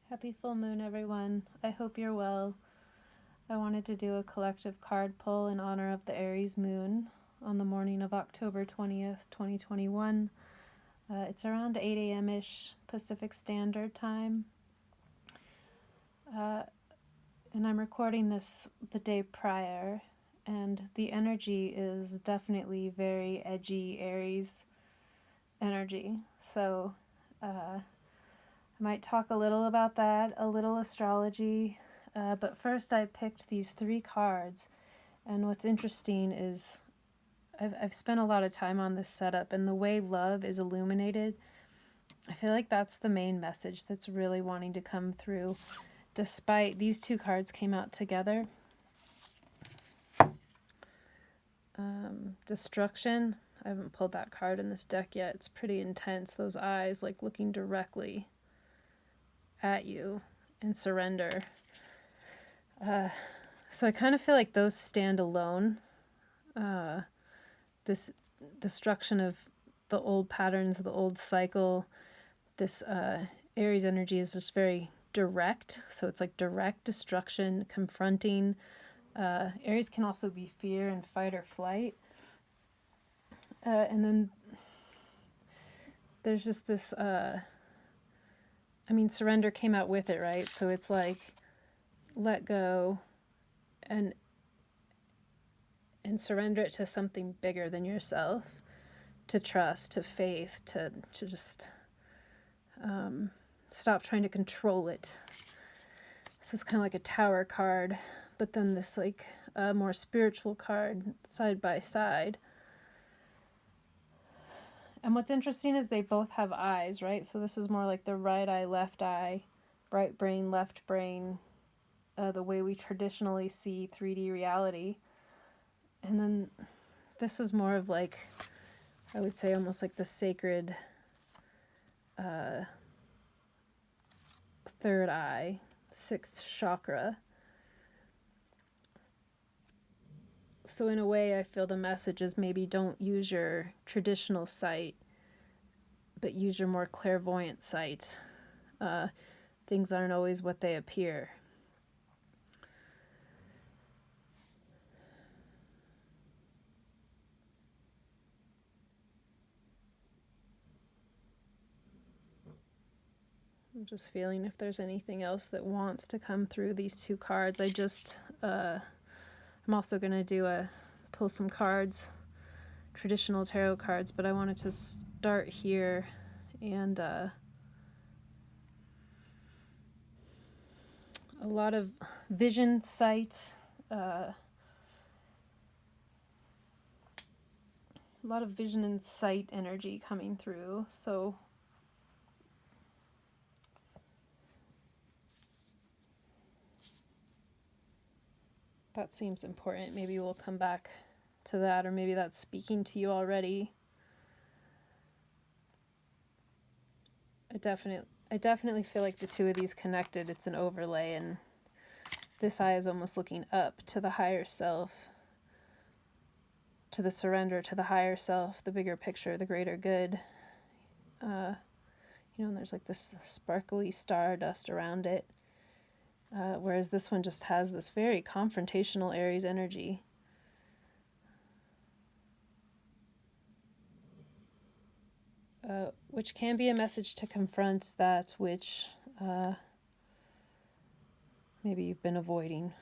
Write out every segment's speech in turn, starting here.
Happy full moon, everyone. I hope you're well. I wanted to do a collective card pull in honor of the Aries moon on the morning of October 20th, 2021. It's around 8 a.m. ish Pacific Standard Time. And I'm recording this the day prior, and the energy is definitely very edgy Aries energy. So, I might talk a little about that, a little astrology, but first I picked these 3 cards, and what's interesting is I've spent a lot of time on this setup, and the way love is illuminated, I feel like that's the main message that's really wanting to come through, despite these 2 cards came out together. Destruction, I haven't pulled that card in this deck yet. It's pretty intense, those eyes like looking directly at you, and surrender. So I kind of feel like those stand alone. This destruction of the old patterns, the old cycle. This Aries energy is just very direct. So it's like direct destruction, confronting. Aries can also be fear and fight or flight. And then there's just this, surrender came out with it, right? So it's like, let go and surrender it to something bigger than yourself, to trust, to faith, to just stop trying to control it. So it's kind of like a tower card, but then this like more spiritual card side by side. And what's interesting is they both have eyes, right? So this is more like the right eye, left eye, right brain, left brain, the way we traditionally see 3D reality. And then this is more of like, I would say almost like the sacred third eye, 6th chakra. So in a way, I feel the message is maybe don't use your traditional sight, but use your more clairvoyant sight. Things aren't always what they appear. I'm just feeling if there's anything else that wants to come through these 2 cards. I'm also going to pull some cards, traditional tarot cards, but I wanted to start here and a lot of vision, sight, a lot of vision and sight energy coming through. So that seems important. Maybe we'll come back to that, or maybe that's speaking to you already. I definitely feel like the 2 of these connected. It's an overlay, and this eye is almost looking up to the higher self, to the surrender to the higher self, the bigger picture, the greater good. And there's like this sparkly stardust around it. Whereas this one just has this very confrontational Aries energy. Which can be a message to confront that which maybe you've been avoiding.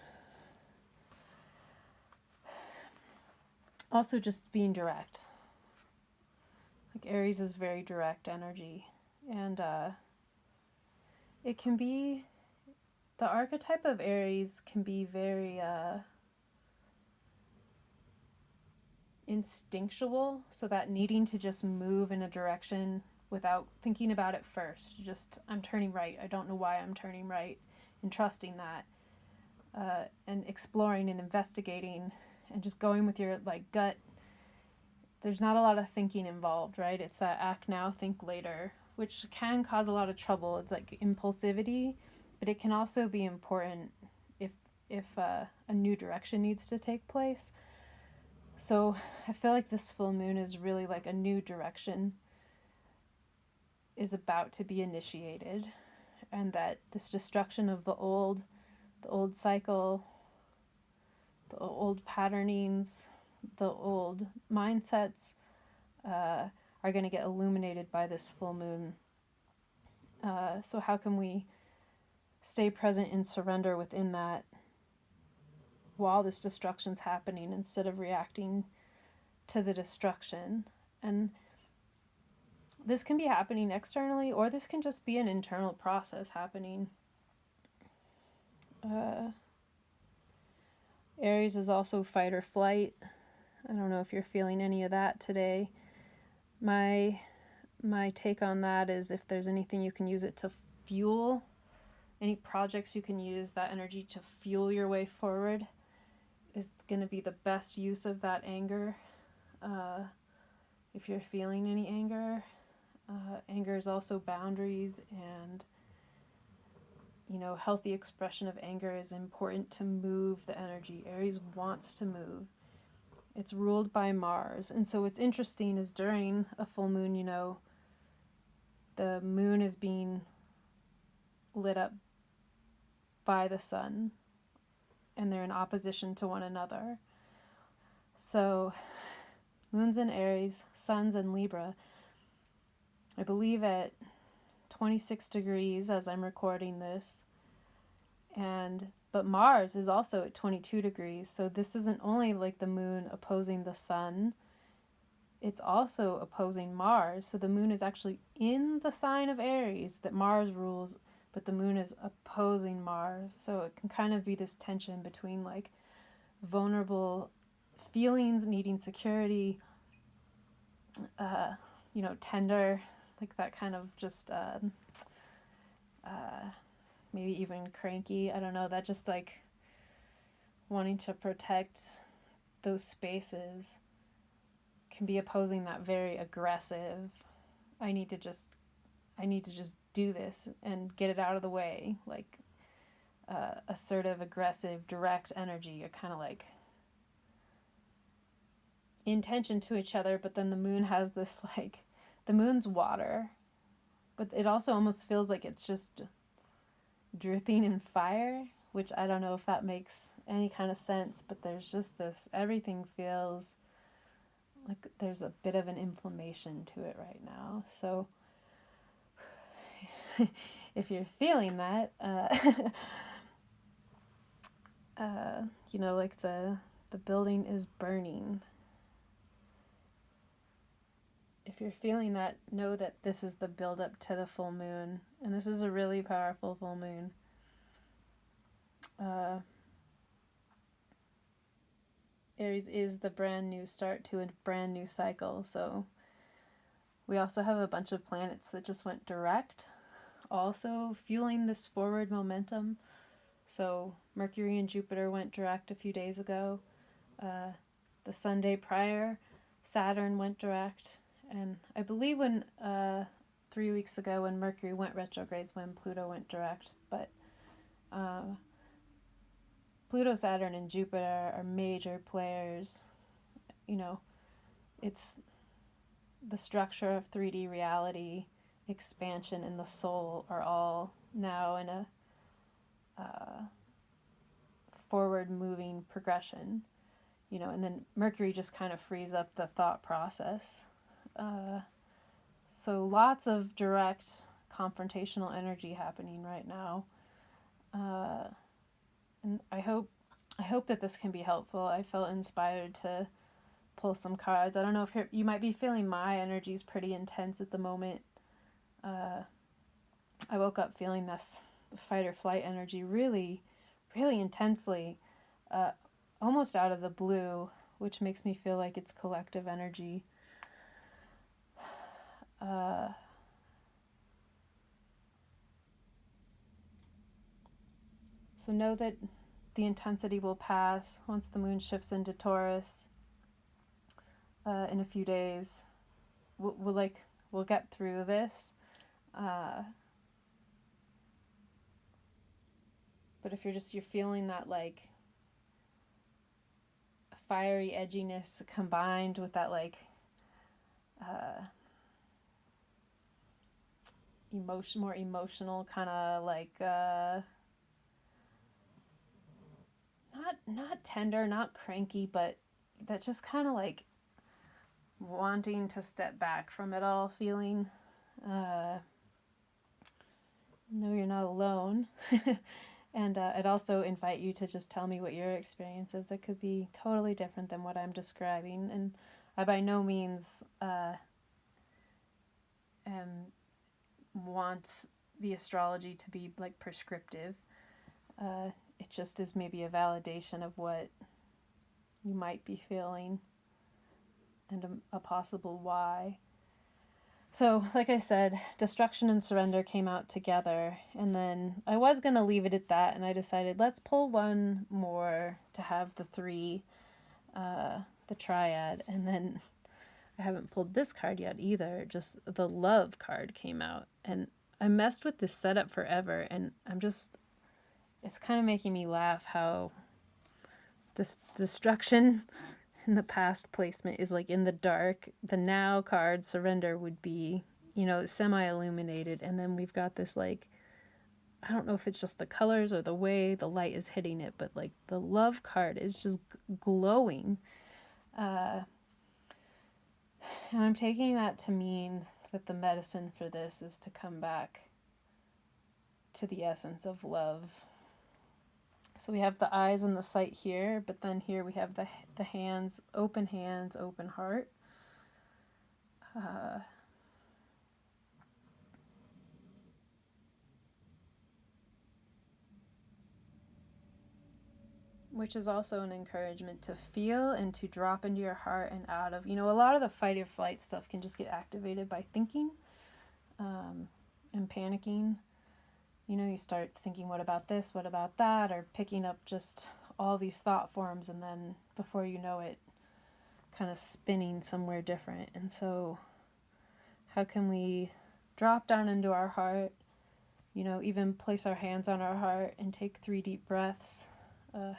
Also just being direct. Like Aries is very direct energy. And it can be, the archetype of Aries can be very instinctual, so that needing to just move in a direction without thinking about it first. Just, I'm turning right. I don't know why I'm turning right. And trusting that. And exploring and investigating and just going with your like gut. There's not a lot of thinking involved, right? It's that act now, think later, which can cause a lot of trouble. It's like impulsivity, but it can also be important if a new direction needs to take place. So I feel like this full moon is really like a new direction is about to be initiated. and that this destruction of the old cycle, the old patternings, the old mindsets are going to get illuminated by this full moon. So how can we stay present and surrender within that while this destruction's happening instead of reacting to the destruction? And this can be happening externally, or this can just be an internal process happening. Aries is also fight or flight. I don't know if you're feeling any of that today. My take on that is if there's anything you can use it to fuel, any projects you can use that energy to fuel your way forward is going to be the best use of that anger. If you're feeling any anger, anger is also boundaries, and healthy expression of anger is important to move the energy. Aries wants to move. It's ruled by Mars. And so what's interesting is during a full moon, the moon is being lit up by the sun, and they're in opposition to one another. So moon's in Aries, sun's in Libra. I believe at 26 degrees as I'm recording this. But Mars is also at 22 degrees. So this isn't only like the moon opposing the sun, it's also opposing Mars. So the moon is actually in the sign of Aries that Mars rules, but the moon is opposing Mars. So it can kind of be this tension between like vulnerable feelings, needing security, tender, like that kind of just maybe even cranky. I don't know, that just like wanting to protect those spaces can be opposing that very aggressive, I need to just do this and get it out of the way, like assertive, aggressive, direct energy. You're kind of like in tension to each other, but then the moon has this like, the moon's water, but it also almost feels like it's just dripping in fire, which I don't know if that makes any kind of sense, but there's just this, everything feels like there's a bit of an inflammation to it right now. So if you're feeling that, like the building is burning. If you're feeling that, know that this is the build up to the full moon, and this is a really powerful full moon. Aries is the brand new start to a brand new cycle. So we also have a bunch of planets that just went direct, also fueling this forward momentum. So Mercury and Jupiter went direct a few days ago. The Sunday prior, Saturn went direct. And I believe when 3 weeks ago when Mercury went retrogrades when Pluto went direct. But Pluto, Saturn, and Jupiter are major players. It's the structure of 3D reality, expansion, and the soul are all now in a forward-moving progression. And then Mercury just kind of frees up the thought process. So lots of direct confrontational energy happening right now. And I hope that this can be helpful. I felt inspired to pull some cards. I don't know if you might be feeling my energy is pretty intense at the moment. I woke up feeling this fight or flight energy really, really intensely, almost out of the blue, which makes me feel like it's collective energy. So know that the intensity will pass once the moon shifts into Taurus in a few days. We'll get through this. But if you're feeling that like fiery edginess combined with that like more emotional, kind of like not tender, not cranky, but that just kind of like wanting to step back from it all feeling. No, you're not alone. And I'd also invite you to just tell me what your experience is. It could be totally different than what I'm describing. And I by no means want the astrology to be like prescriptive. It just is maybe a validation of what you might be feeling and a possible why. So, like I said, destruction and surrender came out together, and then I was going to leave it at that, and I decided let's pull one more to have the three, the triad, and then I haven't pulled this card yet either, just the love card came out, and I messed with this setup forever, and it's kind of making me laugh how destruction in the past placement is like in the dark. The now card, surrender, would be, semi-illuminated. And then we've got this like, I don't know if it's just the colors or the way the light is hitting it, but like the love card is just glowing. And I'm taking that to mean that the medicine for this is to come back to the essence of love. So we have the eyes and the sight here, but then here we have the hands, open heart. Which is also an encouragement to feel and to drop into your heart and out of, a lot of the fight or flight stuff can just get activated by thinking and panicking. You start thinking, what about this? What about that? Or picking up just all these thought forms, and then before you know it, kind of spinning somewhere different. And so how can we drop down into our heart, even place our hands on our heart and take 3 deep breaths?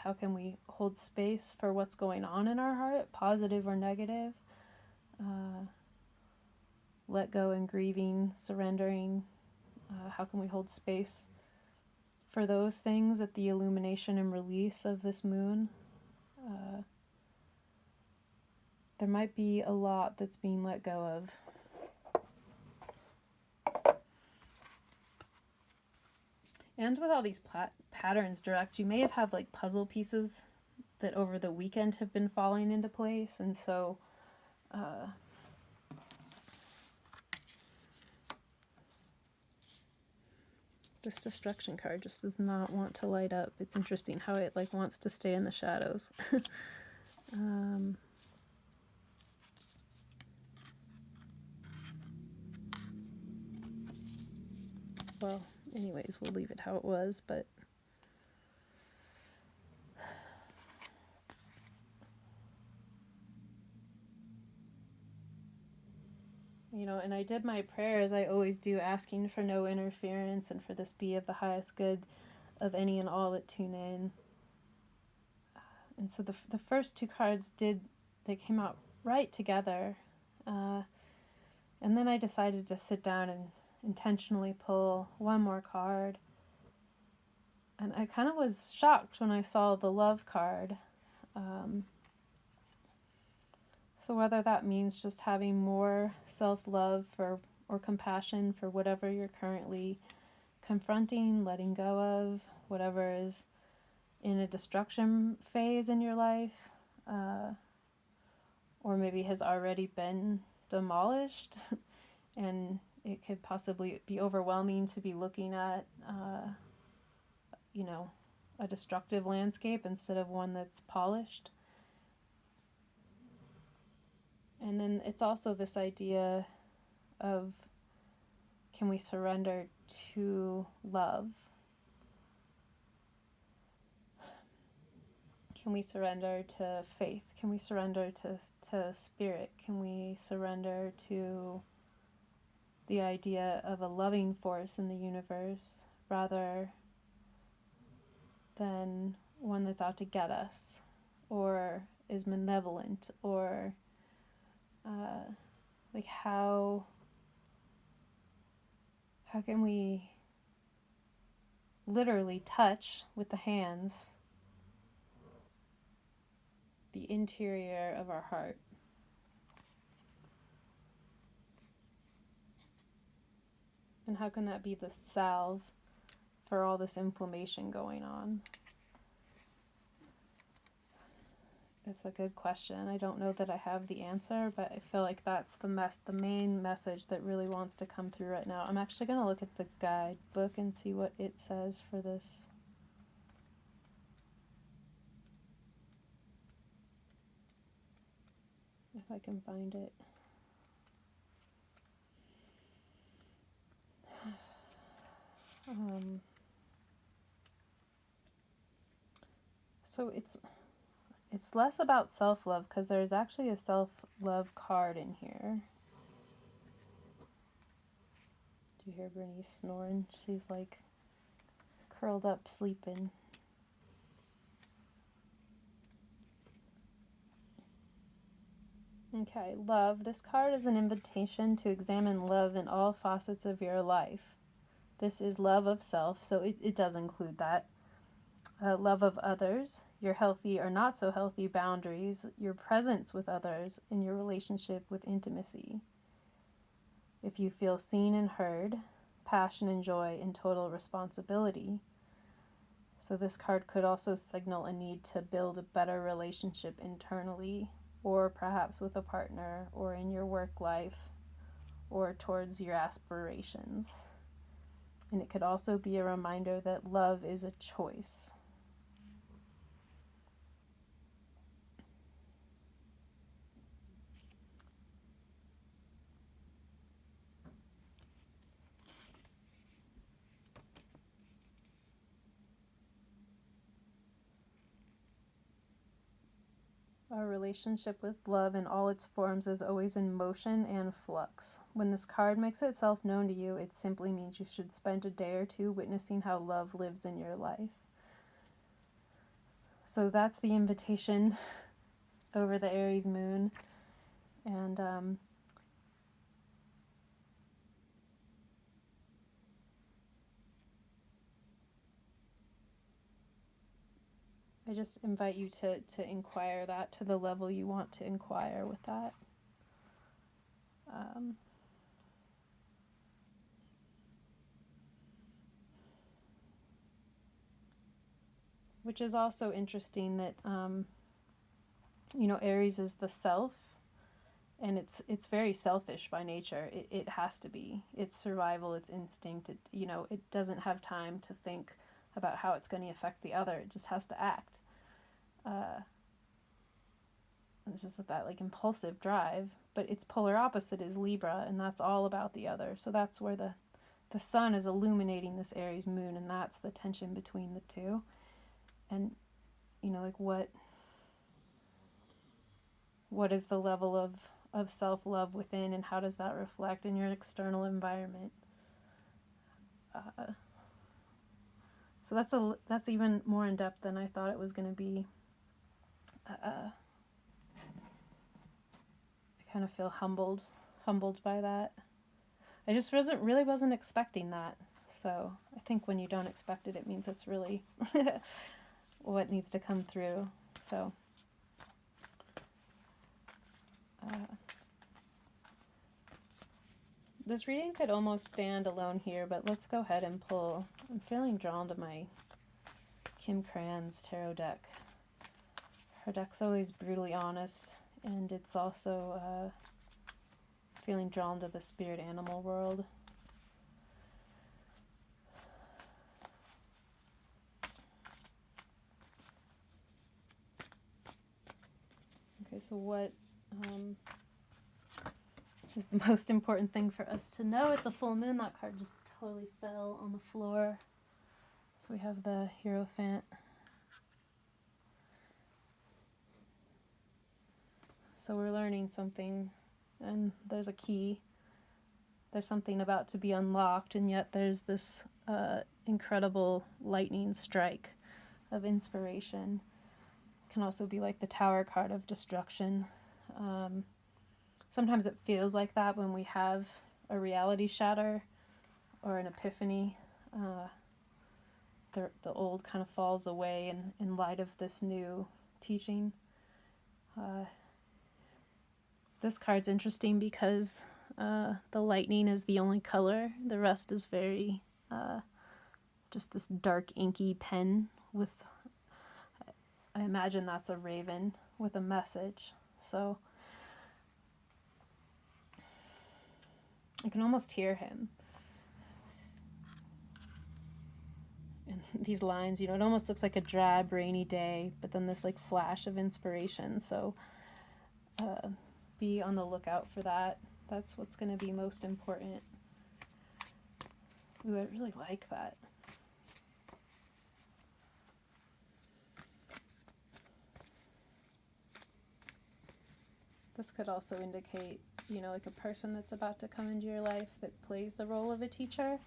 How can we hold space for what's going on in our heart, positive or negative? Let go and grieving, surrendering. How can we hold space for those things at the illumination and release of this moon? There might be a lot that's being let go of. And with all these patterns direct, you may have like puzzle pieces that over the weekend have been falling into place. And so this destruction card just does not want to light up. It's interesting how it like wants to stay in the shadows. Well, anyways, we'll leave it how it was, but and I did my prayer as I always do, asking for no interference and for this be of the highest good of any and all that tune in. And so the first 2 cards they came out right together. And then I decided to sit down and intentionally pull one more card. And I kind of was shocked when I saw the love card. So whether that means just having more self-love or compassion for whatever you're currently confronting, letting go of, whatever is in a destruction phase in your life, or maybe has already been demolished, and it could possibly be overwhelming to be looking at, a destructive landscape instead of one that's polished. And then it's also this idea of, can we surrender to love? Can we surrender to faith? Can we surrender to spirit? Can we surrender to the idea of a loving force in the universe rather than one that's out to get us or is malevolent, or like how how can we literally touch with the hands the interior of our heart? And how can that be the salve for all this inflammation going on? It's a good question. I don't know that I have the answer, but I feel like that's the main message that really wants to come through right now. I'm actually going to look at the guidebook and see what it says for this. If I can find it. So it's less about self-love, because there's actually a self-love card in here. Do you hear Bernice snoring? She's like curled up sleeping. Okay, love. This card is an invitation to examine love in all facets of your life. This is love of self, so it does include that. Love of others, your healthy or not so healthy boundaries, your presence with others, and your relationship with intimacy. If you feel seen and heard, passion and joy, and total responsibility. So this card could also signal a need to build a better relationship internally, or perhaps with a partner, or in your work life, or towards your aspirations. And it could also be a reminder that love is a choice. Our relationship with love in all its forms is always in motion and flux. When this card makes itself known to you, it simply means you should spend a day or two witnessing how love lives in your life. So that's the invitation over the Aries moon. And I just invite you to inquire that to the level you want to inquire with that. Which is also interesting that, Aries is the self, and it's very selfish by nature. It has to be. It's survival, it's instinct. It doesn't have time to think about how it's going to affect the other. It just has to act. It's just that like impulsive drive. But its polar opposite is Libra, and that's all about the other. So that's where the sun is illuminating this Aries moon, and that's the tension between the two. And what is the level of self-love within, and how does that reflect in your external environment? So that's even more in depth than I thought it was going to be. I kind of feel humbled by that. I just wasn't expecting that. So I think when you don't expect it, it means it's really what needs to come through. So this reading could almost stand alone here, but let's go ahead and pull. I'm feeling drawn to my Kim Cran's tarot deck. Her deck's always brutally honest, and it's also feeling drawn to the spirit animal world. Okay, so what is the most important thing for us to know at the full moon? That card just totally fell on the floor. So we have the Hierophant. So we're learning something, and there's a key. There's something about to be unlocked, and yet there's this incredible lightning strike of inspiration. It can also be like the Tower card of destruction. Sometimes it feels like that when we have a reality shatter, or an epiphany. The old kind of falls away in light of this new teaching. This card's interesting because the lightning is the only color. The rest is very just this dark inky pen with, I imagine that's a raven with a message. So I can almost hear him. And these lines, it almost looks like a drab rainy day, but then this like flash of inspiration. So be on the lookout for that. That's what's going to be most important. Ooh, I really like that. This could also indicate, like a person that's about to come into your life that plays the role of a teacher.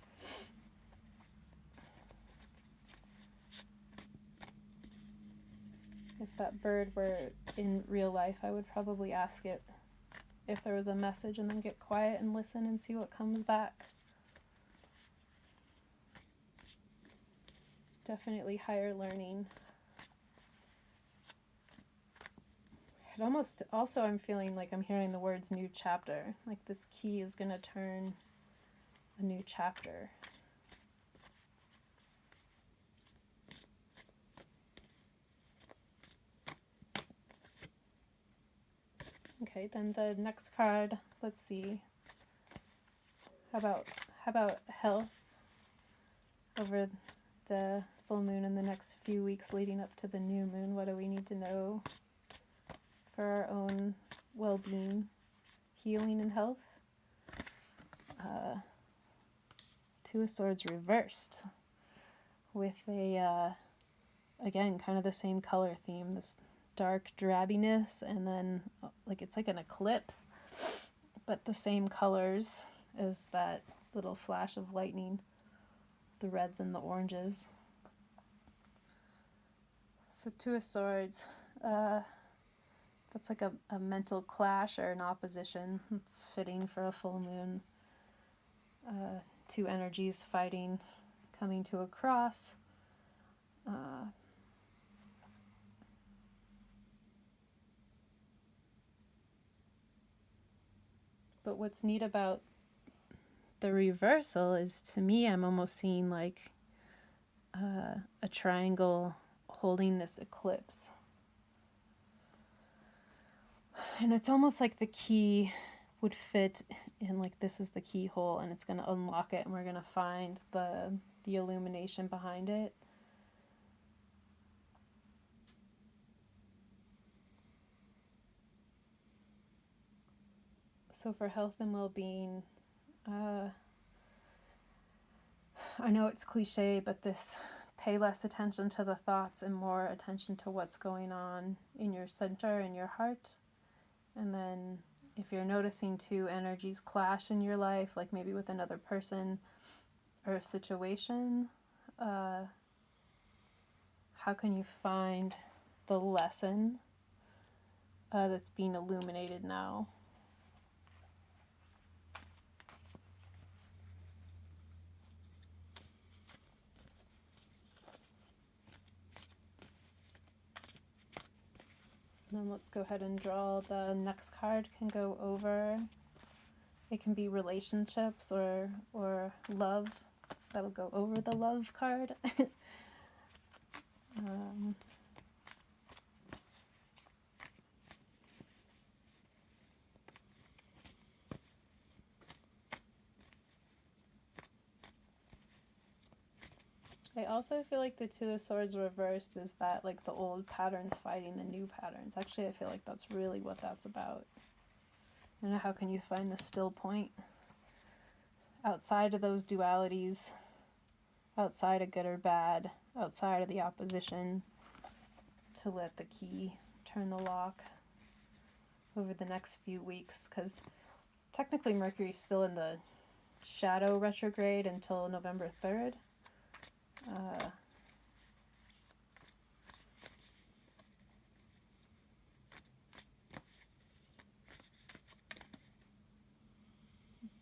If that bird were in real life, I would probably ask it if there was a message and then get quiet and listen and see what comes back. Definitely higher learning. It almost, also I'm feeling like I'm hearing the words new chapter. Like this key is going to turn a new chapter. Okay, then the next card, let's see. How about health over the full moon and the next few weeks leading up to the new moon? What do we need to know for our own well-being, healing, and health? Two of Swords reversed with a, again, kind of the same color theme, this dark drabbiness, and then like it's like an eclipse, but the same colors as that little flash of lightning, the reds and the oranges. So Two of Swords, that's like a mental clash or an opposition. It's fitting for a full moon. Two energies fighting, coming to a cross. But what's neat about the reversal is, to me, I'm almost seeing like a triangle holding this eclipse. And it's almost like the key would fit in, like this is the keyhole and it's going to unlock it and we're going to find the illumination behind it. So for health and well-being, I know it's cliche, but this pay less attention to the thoughts and more attention to what's going on in your center, in your heart. And then if you're noticing two energies clash in your life, like maybe with another person or a situation, how can you find the lesson that's being illuminated now? And then let's go ahead and draw the next card. Can go over. It can be relationships or love. That'll go over the love card. I also feel like the Two of Swords reversed is that like the old patterns fighting the new patterns. Actually, I feel like that's really what that's about. And how can you find the still point outside of those dualities, outside of good or bad, outside of the opposition, to let the key turn the lock over the next few weeks? Because technically Mercury's still in the shadow retrograde until November 3rd.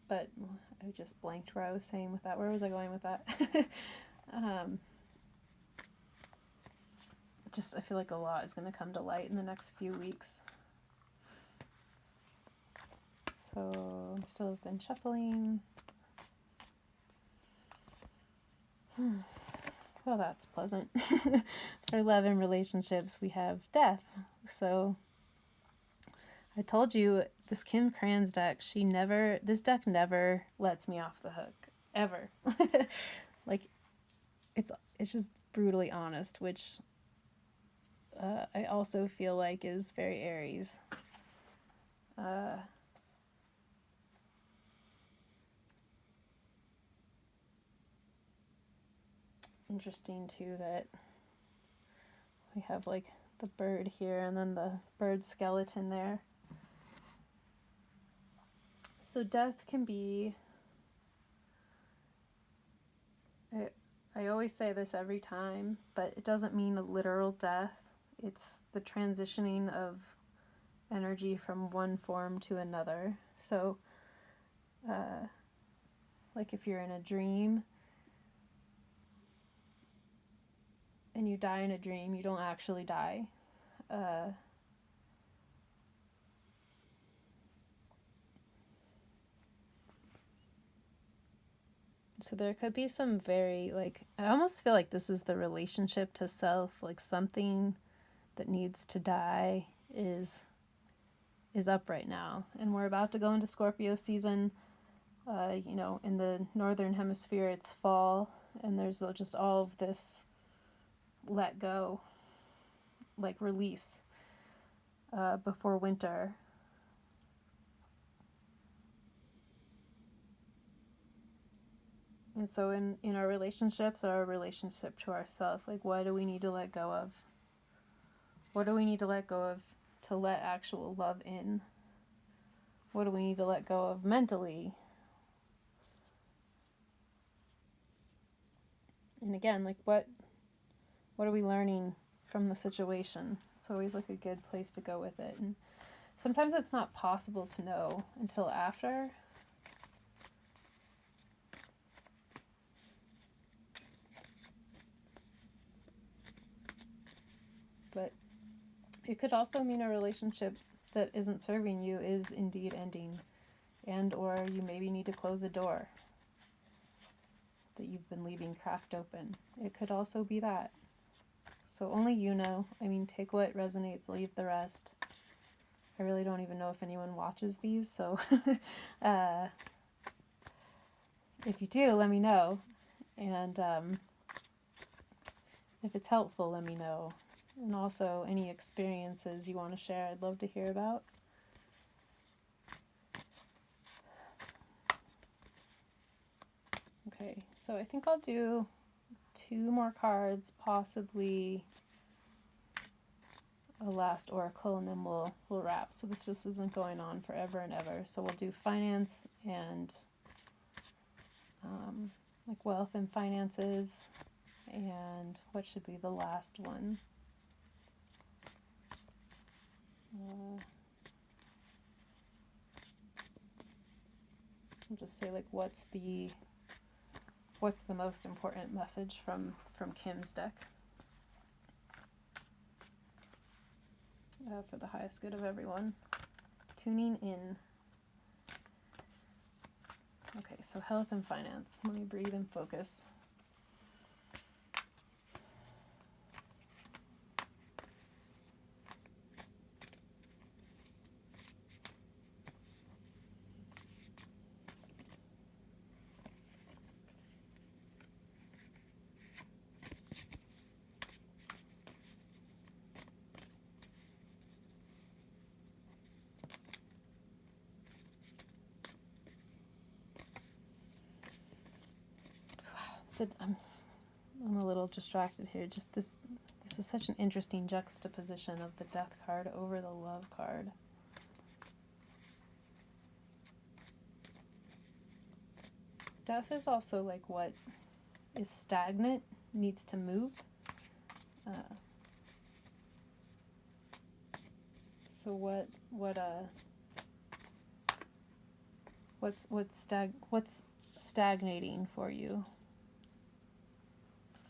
But I just blanked where I was saying with that. Where was I going with that? I feel like a lot is going to come to light in the next few weeks. So I still have been shuffling. Well, that's pleasant. For love and relationships, we have death. So I told you, this Kim Kranz deck, this deck never lets me off the hook. Ever. Like, it's just brutally honest, which I also feel like is very Aries. Interesting too that we have like the bird here and then the bird skeleton there. So death can be, I always say this every time, but it doesn't mean a literal death. It's the transitioning of energy from one form to another. So, like if you're in a dream and you die in a dream, you don't actually die. So there could be some very, like, I almost feel like this is the relationship to self, like something that needs to die is up right now. And we're about to go into Scorpio season. In the northern hemisphere it's fall, and there's just all of this let go, like release before winter. And so in our relationships, or our relationship to ourselves, like what do we need to let go of? What do we need to let go of to let actual love in? What do we need to let go of mentally? And again, like what are we learning from the situation? It's always like a good place to go with it. And sometimes it's not possible to know until after. But it could also mean a relationship that isn't serving you is indeed ending, and or you maybe need to close a door that you've been leaving cracked open. It could also be that. So only you know. I mean, take what resonates, leave the rest. I really don't even know if anyone watches these, so if you do, let me know. And if it's helpful, let me know. And also, any experiences you want to share, I'd love to hear about. Okay, so I think I'll do 2 more cards, possibly a last oracle, and then we'll wrap. So this just isn't going on forever and ever. So we'll do finance and like wealth and finances, and what should be the last one? I'll just say like what's the most important message from Kim's deck for the highest good of everyone. Tuning in. Okay, so health and finance. Let me breathe and focus. I'm a little distracted here. Just this is such an interesting juxtaposition of the death card over the love card. Death is also like what is stagnant, needs to move. So what What's stagnating for you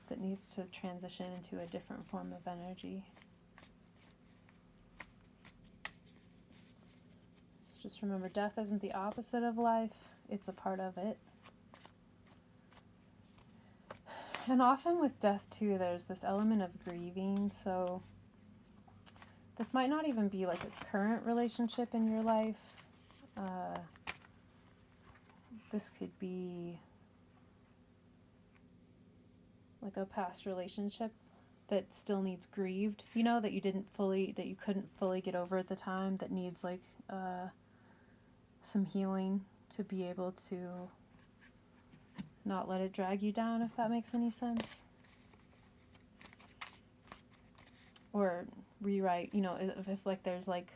that needs to transition into a different form of energy? So just remember, death isn't the opposite of life, it's a part of it. And often with death too, there's this element of grieving. So this might not even be like a current relationship in your life. This could be like a past relationship that still needs grieved, you know, that you couldn't fully get over at the time, that needs like some healing to be able to not let it drag you down, if that makes any sense. Or rewrite, you know, if like there's like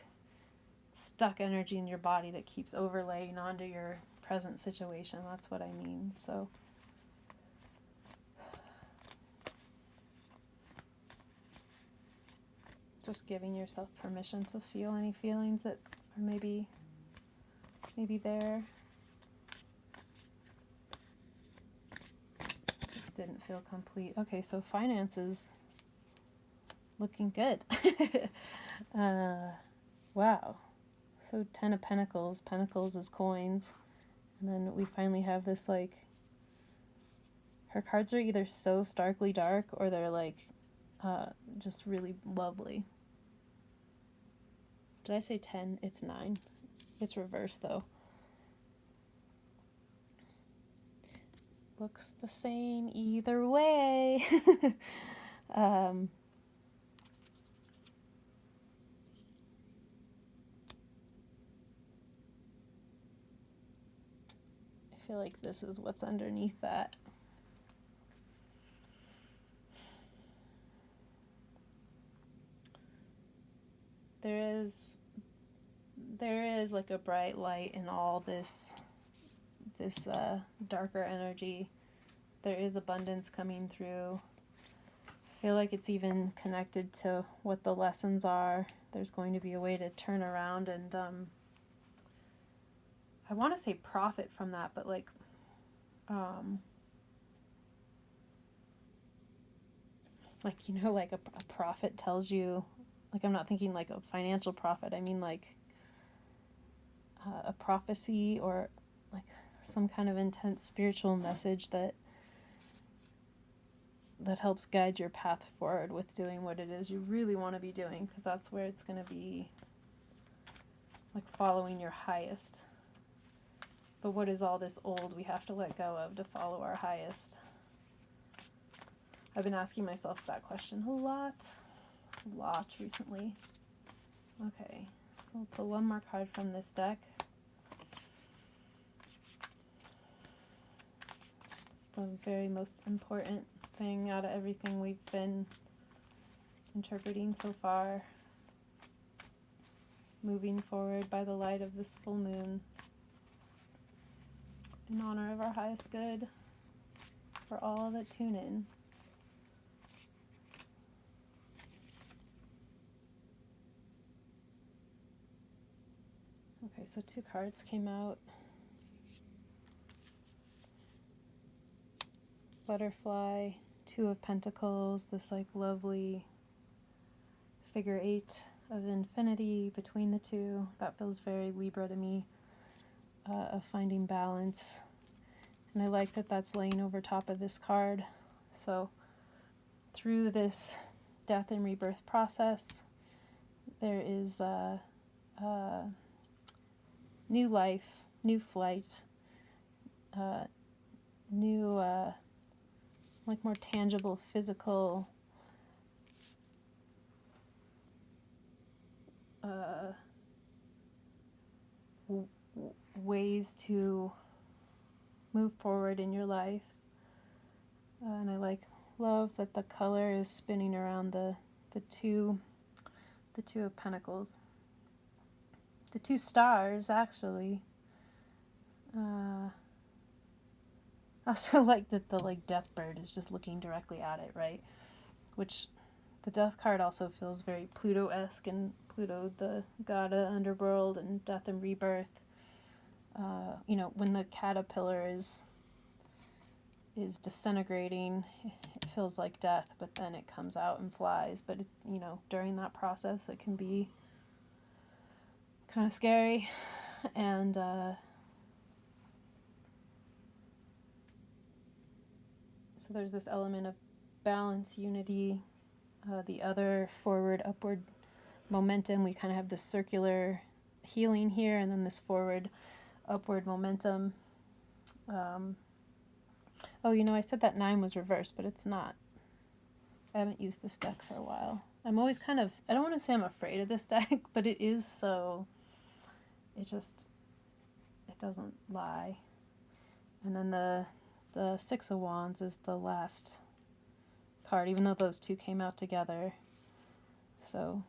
stuck energy in your body that keeps overlaying onto your present situation, that's what I mean. So just giving yourself permission to feel any feelings that are maybe there. Just didn't feel complete. Okay, so finances looking good. Wow. So 10 of Pentacles. Pentacles is coins. And then we finally have this, like, her cards are either so starkly dark or they're like just really lovely. Did I say 10? It's 9. It's reversed though. Looks the same either way. I feel like this is what's underneath that. There is like a bright light in all this darker energy. There is abundance coming through. I feel like it's even connected to what the lessons are. There's going to be a way to turn around and I want to say profit from that, but like you know, like a prophet tells you, like, I'm not thinking like a financial profit, I mean like a prophecy or like some kind of intense spiritual message that helps guide your path forward with doing what it is you really want to be doing, because that's where it's going to be like following your highest. But what is all this old we have to let go of to follow our highest? I've been asking myself that question a lot recently. Okay, so we'll pull one more card from this deck. It's the very most important thing out of everything we've been interpreting so far. Moving forward by the light of this full moon, in honor of our highest good, for all that tune in. Okay, so 2 cards came out. Butterfly, 2 of Pentacles, this like lovely figure 8 of infinity between the two. That feels very Libra to me, of finding balance. And I like that that's laying over top of this card. So through this death and rebirth process, there is new life, new flight, new like more tangible physical ways to move forward in your life. And I love that the color is spinning around the two of Pentacles. The 2 stars, actually. I also like that the like death bird is just looking directly at it, right? Which the death card also feels very Pluto-esque, and Pluto, the god of underworld and death and rebirth. when the caterpillar is disintegrating, it feels like death, but then it comes out and flies. But during that process, it can be kind of scary, and so there's this element of balance, unity, the other forward, upward momentum. We kind of have this circular healing here, and then this forward, upward momentum. I said that 9 was reversed, but it's not. I haven't used this deck for a while. I'm always I don't want to say I'm afraid of this deck, but it is so, it doesn't lie. And then the 6 of Wands is the last card, even though those two came out together. So,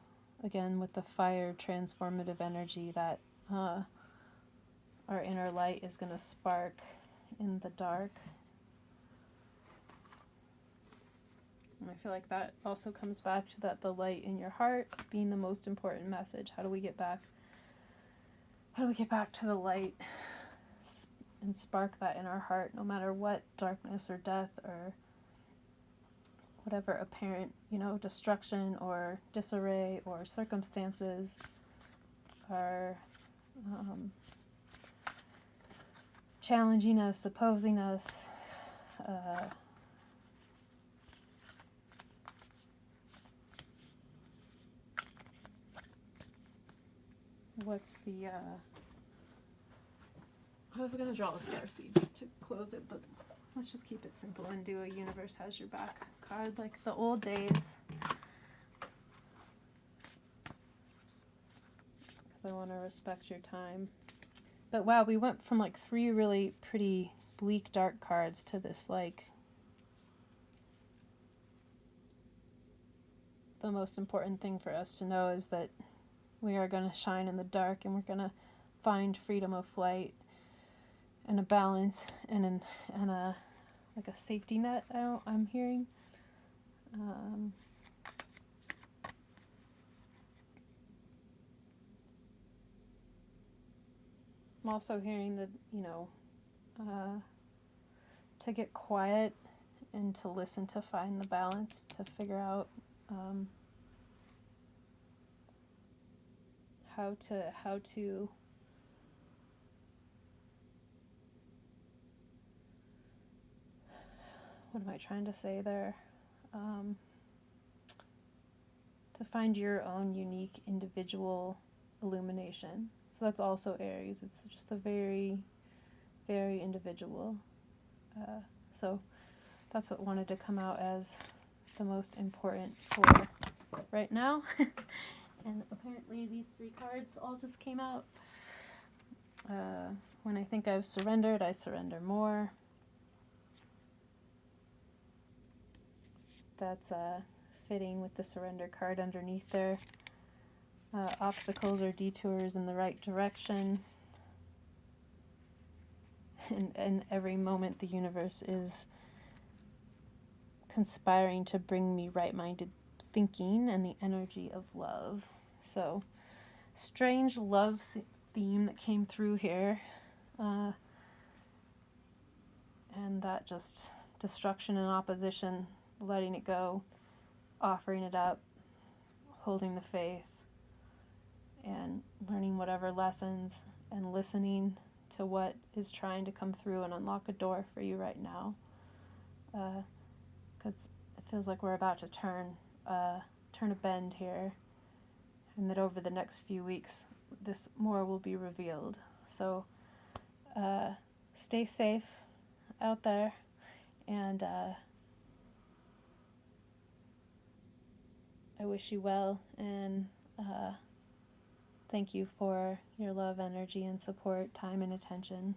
again, with the fire transformative energy that our inner light is going to spark in the dark. And I feel like that also comes back to the light in your heart being the most important message. How do we get back to the light and spark that in our heart, no matter what darkness or death or whatever apparent, destruction or disarray or circumstances are challenging us, opposing us. I was going to draw a starseed to close it, but let's just keep it simple and do a universe has your back card like the old days. Because I want to respect your time. But wow, we went from 3 really pretty bleak dark cards to this the most important thing for us to know is that we are going to shine in the dark, and we're going to find freedom of flight and a balance and a safety net. I'm hearing. I'm also hearing that to get quiet and to listen, to find the balance, to figure out how to what am I trying to say there? To find your own unique individual illumination. So that's also Aries. It's just a very, very individual. So that's what wanted to come out as the most important for right now. And apparently these 3 cards all just came out. When I think I've surrendered, I surrender more. That's fitting with the surrender card underneath there. Obstacles or detours in the right direction. And every moment the universe is conspiring to bring me right-minded thinking and the energy of love. So, strange love theme that came through here. And that just destruction and opposition, letting it go, offering it up, holding the faith, and learning whatever lessons and listening to what is trying to come through and unlock a door for you right now. Because it feels like we're about to turn a bend here, and that over the next few weeks this more will be revealed. So stay safe out there, and I wish you well, and thank you for your love, energy, and support, time, and attention.